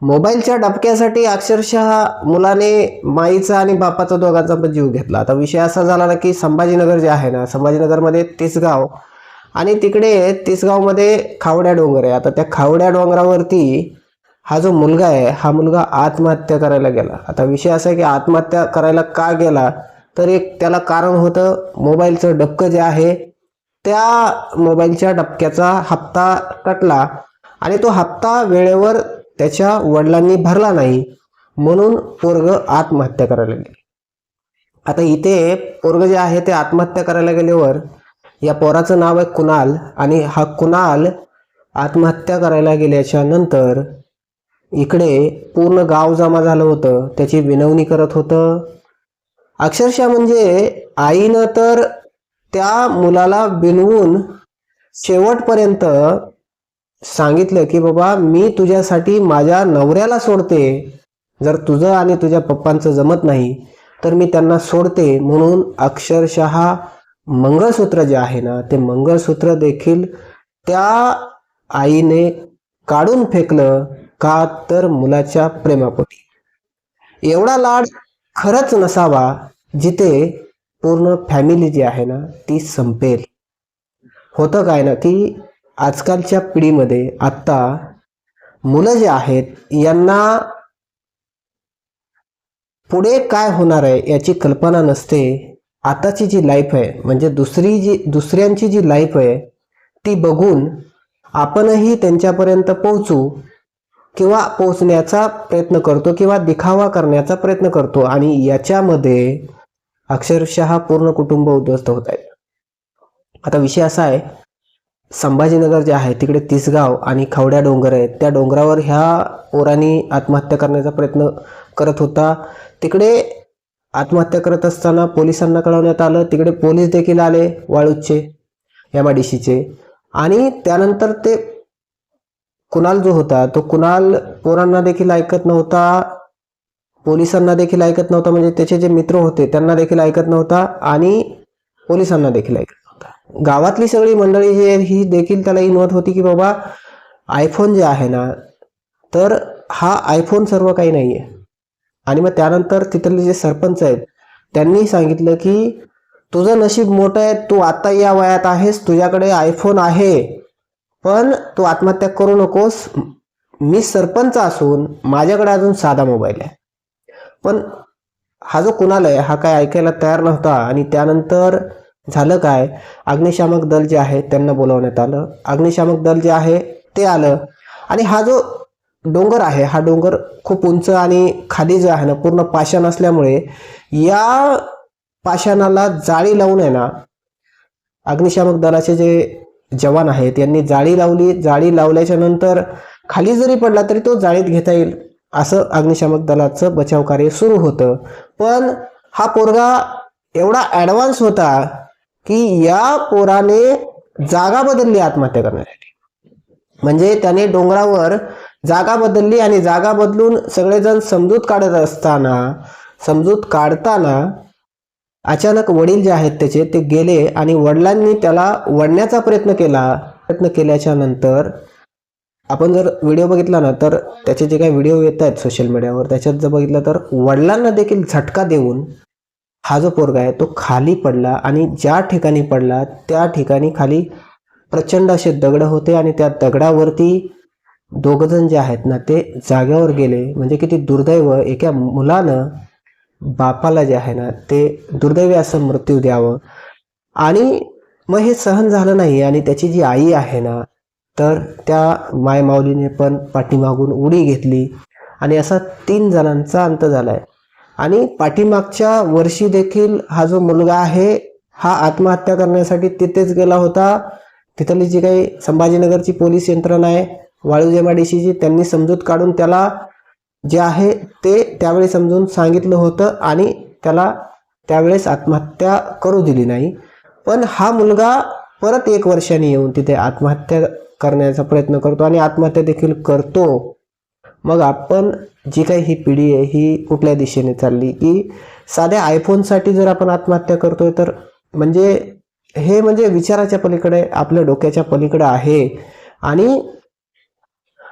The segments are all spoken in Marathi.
मोबाईलच्या डबक्यासाठी अक्षरशः मुलाने माईचा आणि बापाचा दोघांचा पण जीव घेतला. आता विषय असा झाला ना की संभाजीनगर जे आहे ना, संभाजीनगरमध्ये तिसगाव आणि तिकडे तिसगावमध्ये खावड्या डोंगर आहे. आता त्या खावड्या डोंगरावरती हा जो मुलगा आहे, हा मुलगा आत्महत्या करायला गेला. आता विषय असा आहे की आत्महत्या करायला का गेला, तर एक त्याला कारण होतं, मोबाईलचं डबकं जे आहे त्या मोबाईलच्या डबक्याचा हप्ता कटला आणि तो हप्ता वेळेवर त्याच्या वडिलांनी भरला नाही, म्हणून पोरग आत्महत्या करायला गेले. आता इथे पोरग जे आहे ते आत्महत्या करायला गेल्यावर या पोराचं नाव आहे कुणाल आणि हा कुणाल आत्महत्या करायला गेल्याच्या नंतर इकडे पूर्ण गाव जमा झालं होतं, त्याची विनवणी करत होतं. अक्षरशः म्हणजे आईनं तर त्या मुलाला बिनवून शेवटपर्यंत सांगितलं की बाबा मी तुझ्यासाठी माझ्या नवऱ्याला सोडते, जर तुझं आणि तुझ्या पप्पांचं जमत नाही तर मी त्यांना सोडते. म्हणून अक्षरशः मंगळसूत्र जे आहे ना, ते मंगळसूत्र देखील त्या आईने काढून फेकलं. का तर मुलाच्या प्रेमापोटी. एवढा लाड खरंच नसावा जिथे पूर्ण फॅमिली जी आहे ना ती संपेल. होतं काय ना की आजकालच्या पिढीमध्ये आत्ता मुलं जे आहेत यांना पुढे काय होणार आहे याची कल्पना नसते. आताची जी लाईफ आहे म्हणजे दुसऱ्यांची जी लाईफ आहे ती बघून आपणही त्यांच्यापर्यंत पोहोचू किंवा पोहोचण्याचा प्रयत्न करतो किंवा दिखावा करण्याचा प्रयत्न करतो आणि याच्यामध्ये अक्षरशः पूर्ण कुटुंब उद्ध्वस्त होत आहेत. आता विषय असा आहे, संभाजीनगर जे आहे तिकडे तिसगाव आणि खावड्या डोंगर आहेत, त्या डोंगरावर ह्या पोरांनी आत्महत्या करण्याचा प्रयत्न करत होता. तिकडे आत्महत्या करत असताना पोलिसांना कळवण्यात आलं. तिकडे पोलीस देखील आले, वाळूजचे, MIDCचे. आणि त्यानंतर ते कुणाल जो होता तो कुणाल पोरांना देखील ऐकत नव्हता, पोलिसांना देखील ऐकत नव्हता, म्हणजे त्याचे जे मित्र होते त्यांना देखील ऐकत नव्हता आणि पोलिसांना देखील ऐकत नव्हता. गावातली सगळी मंडळी ही देखील त्याला इन्व्हॉल्व होती की बाबा आयफोन जे आहे ना, तर हा आयफोन सर्व काही नाही आहे. आणि मग त्यानंतर तिथले जे सरपंच आहेत त्यांनी सांगितलं की तुझं नशीब मोठं आहे, तू आता या वयात आहेस, तुझ्याकडे आयफोन आहे, पण तू आत्महत्या करू नकोस. मी सरपंच असून माझ्याकडे अजून साधा मोबाईल आहे. पण हा जो कुणाल आहे हा काय ऐकायला तयार नव्हता. आणि त्यानंतर झालं काय, अग्निशामक दल जे आहे त्यांना बोलावण्यात आलं. अग्निशामक दल जे आहे ते आलं आणि हा जो डोंगर आहे हा डोंगर खूप उंच आणि खाली जे आहे ना पूर्ण पाषाण असल्यामुळे या पाषाणाला जाळी लावून आहे ना, अग्निशामक दलाचे जे जवान आहेत यांनी जाळी लावली. जाळी लावल्याच्या नंतर खाली जरी पडला तरी तो जाळीत घेता येईल असं अग्निशामक दलाचं बचाव कार्य सुरू होतं. पण हा पोरगा एवढा ॲडव्हान्स होता की या पोराने जागा बदलली आत्महत्या करण्यासाठी. म्हणजे त्याने डोंगरावर जागा बदलली आणि जागा बदलून सगळेजण समजूत काढताना अचानक वडील जे आहेत त्याचे ते गेले आणि वडिलांनी त्याला वडण्याचा प्रयत्न केल्याच्या नंतर आपण जर व्हिडिओ बघितला ना तर त्याचे जे काही व्हिडिओ येत आहेत सोशल मीडियावर त्याच्यात जर बघितलं तर वडिलांना देखील झटका देऊन हा जो पोरगा आहे तो खाली पडला आणि ज्या ठिकाणी पडला त्या ठिकाणी खाली प्रचंड असे दगड होते आणि त्या दगडावरती दोघजण जे आहेत ना ते जाग्यावर गेले. म्हणजे किती दुर्दैव, एका मुलानं बापाला जे आहे ना ते दुर्दैवी असं मृत्यू द्यावं. आणि मग हे सहन झालं नाही आणि त्याची जी आई आहे ना तर त्या मायमाऊलीने पण पाठीमागून उडी घेतली आणि असा 3 जणांचा अंत झालाय. आणि पाठीमागच्या वर्षी देखील हा जो मुलगा आहे हा आत्महत्या करण्यासाठी तिथेच गेला होता. तिथली जी काही संभाजीनगरची पोलीस यंत्रणा आहे, वाळूज MIDCची, त्यांनी समजूत काढून त्याला जे आहे ते त्यावेळी समजून सांगितलं होतं आणि त्याला त्यावेळेस आत्महत्या करू दिली नाही. पण हा मुलगा परत 1 वर्षांनी येऊन तिथे आत्महत्या करण्याचा प्रयत्न करतो आणि आत्महत्या देखील करतो. मग आपण जी काही ही पिढी आहे ही कुठल्या दिशेने चालली की साध्या आयफोनसाठी जर आपण आत्महत्या करतोय तर म्हणजे हे म्हणजे विचाराच्या पलीकडे, आपल्या डोक्याच्या पलीकडे आहे. आणि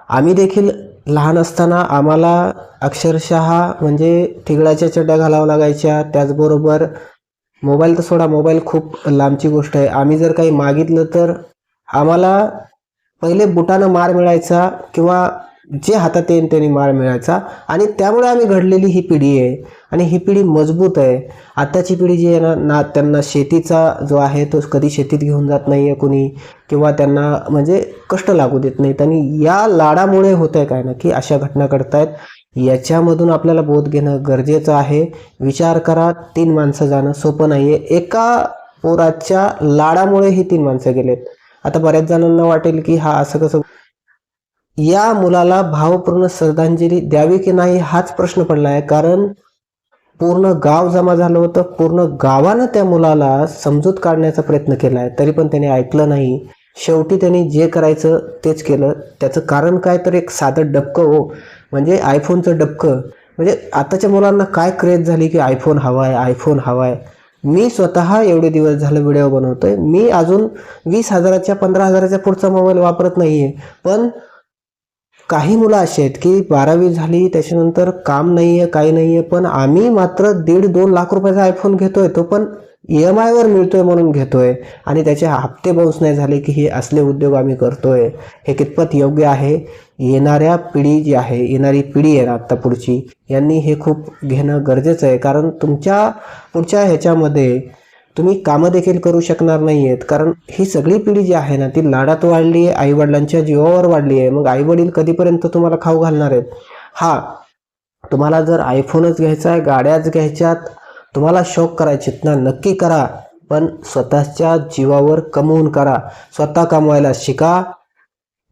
आम्ही देखील लहान असताना आम्हाला अक्षरशः म्हणजे ठिगळाच्या चड्ड्या घालाव्या लागायच्या. त्याचबरोबर मोबाईल तर सोडा, मोबाईल खूप लांबची गोष्ट आहे. आम्ही जर काही मागितलं तर आम्हाला पहिले बुटानं मार मिळायचा किंवा जे हातात येईल त्याने मार मिळायचा. आणि त्यामुळे आम्ही घडलेली ही पिढी आहे आणि ही पिढी मजबूत आहे. आत्ताची पिढी जी आहे ना, त्यांना शेतीचा जो आहे तो कधी शेतीत घेऊन जात नाही आहे कुणी, किंवा त्यांना म्हणजे कष्ट लागू देत नाहीत. आणि या लाडामुळे होत आहे काय ना की अशा घटना घडत आहेत. याच्यामधून आपल्याला बोध घेणं गरजेचं आहे. विचार करा, 3 माणसं जाणं सोपं नाही आहे. एका पोराच्या लाडामुळे ही 3 माणसं गेलेत. आता बऱ्याच जणांना वाटेल की हा असं कसं, या मुलाला भावपूर्ण श्रद्धांजली द्यावी की नाही हाच प्रश्न पडला आहे. कारण पूर्ण गाव जमा झालं होतं. पूर्ण गावानं त्या मुलाला समजूत काढण्याचा प्रयत्न केला आहे, तरी पण त्याने ऐकलं नाही. शेवटी त्यांनी जे करायचं तेच केलं. त्याचं कारण काय, तर एक साधं डबकं हो, म्हणजे आयफोनचं डबकं. म्हणजे आताच्या मुलांना काय क्रेज झाली की आयफोन हवा आहे, आयफोन हवा आहे. मी स्वतः एवढे दिवस झालं व्हिडिओ बनवतोय. मी अजून 20,000च्या 15,000च्या पुढचा मोबाईल वापरत नाही आहे. पण काही मुलं अशी आहेत की 12वी झाली त्याच्यानंतर काम नाही आहे, काही नाही आहे, पण आम्ही मात्र 1.5-2 लाख रुपयाचा आयफोन घेतोय. तो पण EMI वर मिळतोय म्हणून घेतोय आणि त्याचे हप्ते बाउन्स नाही झाले की हे असले उद्योग आम्ही करतोय. हे कितपत योग्य आहे? येणाऱ्या पिढी जी आहे, येणारी पिढी आहे ना आत्ता पुढची, यांनी हे खूप घेणं गरजेचं आहे. कारण तुमच्या पुढच्या ह्याच्यामध्ये तुम्ही कामं देखील करू शकणार नाही आहेत. कारण ही सगळी पिढी जी आहे ना ती लाडात वाढली आहे, आईवडिलांच्या जीवावर वाढली आहे. मग आईवडील कधीपर्यंत तुम्हाला खाऊ घालणार आहेत? हा, तुम्हाला जर आयफोनच घ्यायचा आहे, गाड्याच घ्यायच्यात, तुम्हाला शौक करायचेत ना, नक्की करा. पण स्वतःच्या जीवावर कमवून करा. स्वतः कमवायला शिका,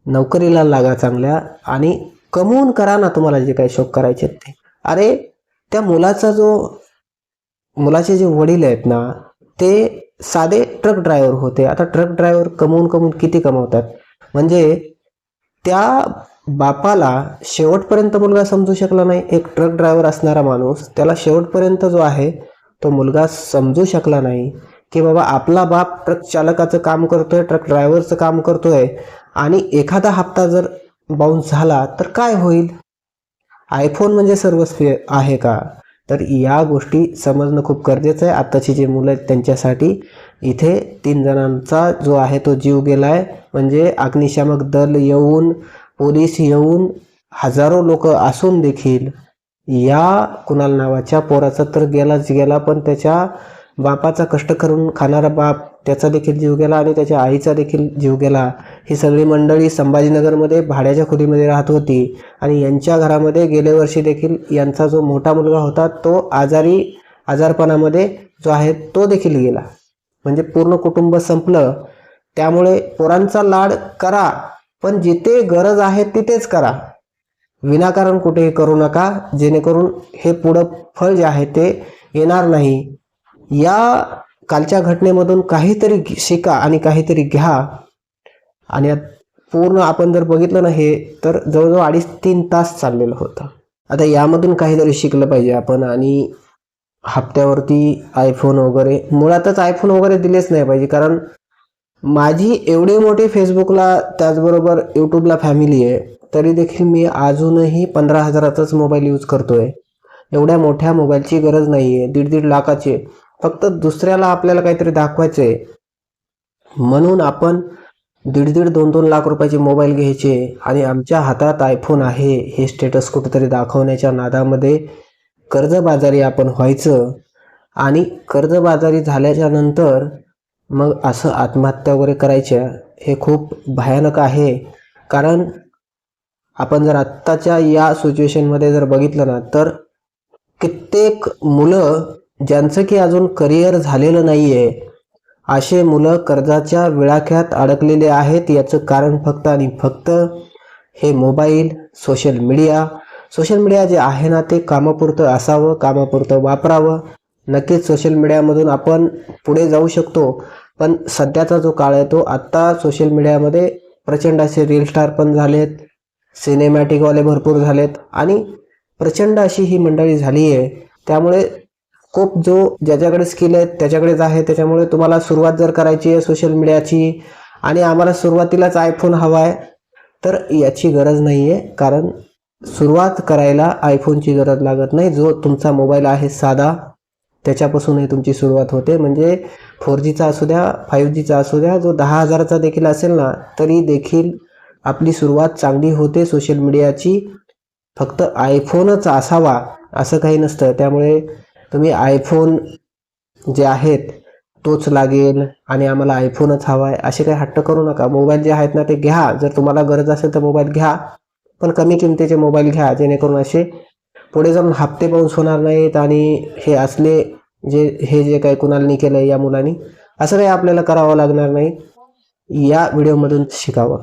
नोकरीला लागा चांगल्या आणि कमवून करा ना तुम्हाला जे काही शौक करायचे ते. अरे त्या मुलाचे जे वडील आहेत ना ते साधे ट्रक ड्रायव्हर होते. आता ट्रक ड्रायव्हर कमवून कमवून किती कमवतात? म्हणजे त्या बापाला शेवटपर्यंत मुलगा समजू शकला नाही. एक ट्रक ड्रायव्हर असणारा माणूस, त्याला शेवटपर्यंत जो आहे तो मुलगा समजू शकला नाही की बाबा आपला बाप ट्रक चालकाचं काम करतोय, ट्रक ड्रायव्हरचं काम करतोय आणि एखादा हप्ता जर बाउन्स झाला तर काय होईल? आयफोन म्हणजे सर्वस्वी आहे का? तर या गोष्टी समजणं खूप गरजेचं आहे. आत्ताची जी मुलं आहेत त्यांच्यासाठी. इथे 3 जणांचा जो आहे तो जीव गेला आहे. म्हणजे अग्निशामक दल येऊन, पोलीस येऊन, हजारो लोक असून देखील या कुणाल नावाच्या पोराचा तर गेलाच गेला, पण त्याच्या बापाचा कष्ट करून खाणारा बाप त्याचा देखील जीव गेला आणि त्याच्या आईचा देखील जीव गेला. ही सगळी मंडळी संभाजीनगरमध्ये भाड्याच्या खोलीमध्ये राहत होती आणि यांच्या घरामध्ये गेल्या वर्षी देखील यांचा जो मोठा मुलगा होता तो आजारपणामध्ये जो आहे तो देखील गेला. म्हणजे पूर्ण कुटुंब संपलं. त्यामुळे पोरांचा लाड करा, पण जिथे गरज आहे तिथेच करा. विनाकारण कुठेही करू नका, जेणेकरून हे पुढं फळ जे आहे ते येणार नाही. या कालच्या घटनेमधून काहीतरी शिका आणि काहीतरी घ्या. आणि पूर्ण आपण जर बघितलं ना हे, तर जवळजवळ 2.5-3 तास चाललेलं होतं. आता यामधून काहीतरी शिकलं पाहिजे आपण. आणि हप्त्यावरती आयफोन वगैरे, मुळातच आयफोन वगैरे दिलेच नाही पाहिजे. कारण माझी एवढी मोठी फेसबुकला त्याचबरोबर यूट्यूबला फॅमिली आहे, तरी देखील मी अजूनही 15,000चाच मोबाईल यूज करतोय. एवढ्या मोठ्या मोबाईलची गरज नाही आहे. 1.5 लाखाचे फक्त दुसऱ्याला आपल्याला काहीतरी दाखवायचं आहे म्हणून आपण 1.5-2 लाख रुपयाचे मोबाईल घ्यायचे आणि आमच्या हातात आयफोन आहे हे स्टेटस कुठेतरी दाखवण्याच्या नादामध्ये कर्जबाजारी आपण व्हायचं. आणि कर्जबाजारी झाल्याच्या नंतर मग असं आत्महत्या वगैरे करायच्या, हे खूप भयानक आहे. कारण आपण जर आत्ताच्या या सिच्युएशनमध्ये जर बघितलं ना, तर कित्येक मुलं ज्यांचं की अजून करिअर झालेलं नाही आहे, असे मुलं कर्जाच्या विळाख्यात अडकलेले आहेत. याचं कारण फक्त आणि फक्त हे मोबाईल, सोशल मीडिया जे आहे ना ते कामापुरतं असावं, कामापुरतं वापरावं. नक्कीच सोशल मीडियामधून आपण पुढे जाऊ शकतो, पण सध्याचा जो काळ आहे तो आत्ता सोशल मीडियामध्ये प्रचंड असे रील स्टार पण झालेत, सिनेमॅटिकवाले भरपूर झालेत आणि प्रचंड अशी ही मंडळी झाली आहे. त्यामुळे खूप ज्याच्याकडे स्किल आहे त्याच्याकडेच आहे. त्याच्यामुळे तुम्हाला सुरुवात जर करायची आहे सोशल मीडियाची आणि आम्हाला सुरुवातीलाच आयफोन हवा आहे, तर याची गरज नाही आहे. कारण सुरुवात करायला आयफोनची गरज लागत नाही. जो तुमचा मोबाईल आहे साधा त्याच्यापासूनही तुमची सुरुवात होते. म्हणजे 4Gचा असू द्या 5Gचा असू द्या, जो 10,000चा देखील असेल ना तरी देखील आपली सुरुवात चांगली होते सोशल मीडियाची. फक्त आयफोनच असावा असं काही नसतं. त्यामुळे तुम्ही आयफोन जे आहेत तोच लागेल आणि आम्हाला आयफोनच हवा आहे असे काही हट्ट करू नका. मोबाईल जे आहेत ना ते घ्या, जर तुम्हाला गरज असेल तर मोबाईल घ्या, पण कमी किमतीचे मोबाईल घ्या, जेणेकरून असे पुढे जाऊन हप्ते बाउन्स होणार नाहीत. आणि हे असले जे काही कुणालनी केलं या मुलांनी असं काही आपल्याला करावं लागणार नाही. या व्हिडिओमधून शिकावं.